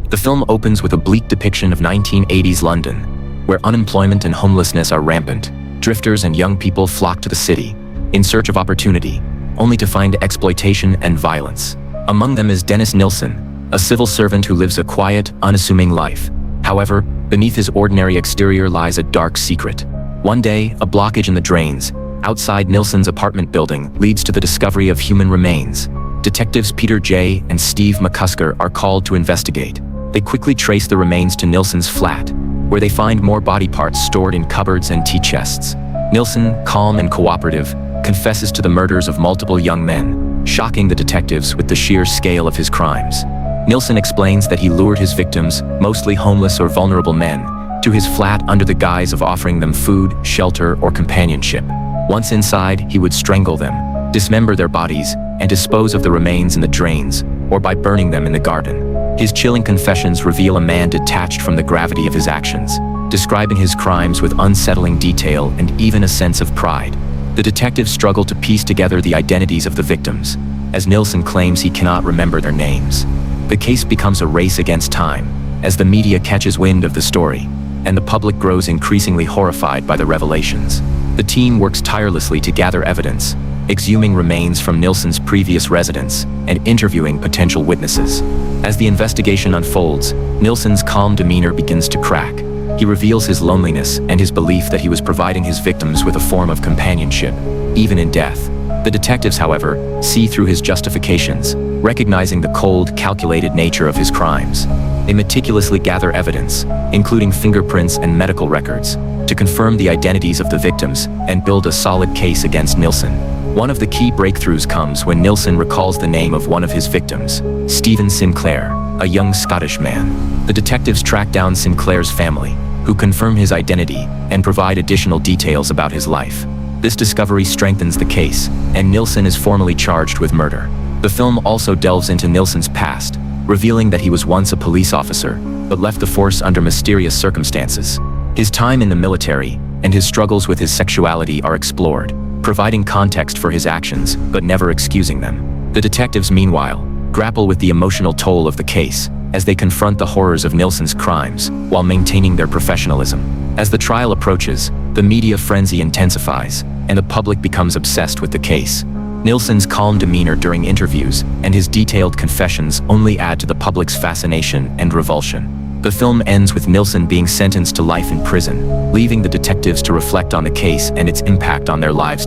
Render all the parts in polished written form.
The film opens with a bleak depiction of 1980s London, where unemployment and homelessness are rampant. Drifters and young people flock to the city, in search of opportunity, only to find exploitation and violence. Among them is Dennis Nilsen, a civil servant who lives a quiet, unassuming life. However, beneath his ordinary exterior lies a dark secret. One day, a blockage in the drains, outside Nilsen's apartment building, leads to the discovery of human remains. Detectives Peter J. and Steve McCusker are called to investigate. They quickly trace the remains to Nilsen's flat, where they find more body parts stored in cupboards and tea chests. Nilsen, calm and cooperative, confesses to the murders of multiple young men, shocking the detectives with the sheer scale of his crimes. Nilsen explains that he lured his victims, mostly homeless or vulnerable men, to his flat under the guise of offering them food, shelter, or companionship. Once inside, he would strangle them, dismember their bodies, and dispose of the remains in the drains, or by burning them in the garden. His chilling confessions reveal a man detached from the gravity of his actions, describing his crimes with unsettling detail and even a sense of pride. The detectives struggle to piece together the identities of the victims, as Nilsen claims he cannot remember their names. The case becomes a race against time, as the media catches wind of the story, and the public grows increasingly horrified by the revelations. The team works tirelessly to gather evidence, exhuming remains from Nilsen's previous residence and interviewing potential witnesses. As the investigation unfolds, Nilsen's calm demeanor begins to crack. He reveals his loneliness and his belief that he was providing his victims with a form of companionship, even in death. The detectives, however, see through his justifications, recognizing the cold, calculated nature of his crimes. They meticulously gather evidence, including fingerprints and medical records, to confirm the identities of the victims and build a solid case against Nilsen. One of the key breakthroughs comes when Nilsen recalls the name of one of his victims, Stephen Sinclair, a young Scottish man. The detectives track down Sinclair's family, who confirm his identity and provide additional details about his life. This discovery strengthens the case, and Nilsen is formally charged with murder. The film also delves into Nilsen's past, revealing that he was once a police officer, but left the force under mysterious circumstances. His time in the military and his struggles with his sexuality are explored, providing context for his actions, but never excusing them. The detectives, meanwhile, grapple with the emotional toll of the case, as they confront the horrors of Nilsen's crimes, while maintaining their professionalism. As the trial approaches, the media frenzy intensifies, and the public becomes obsessed with the case. Nilsen's calm demeanor during interviews and his detailed confessions only add to the public's fascination and revulsion. The film ends with Nilsen being sentenced to life in prison, leaving the detectives to reflect on the case and its impact on their lives.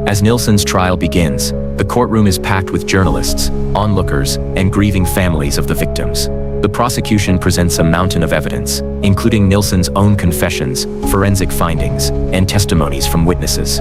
As Nilsen's trial begins, the courtroom is packed with journalists, onlookers, and grieving families of the victims. The prosecution presents a mountain of evidence, including Nilsen's own confessions, forensic findings, and testimonies from witnesses.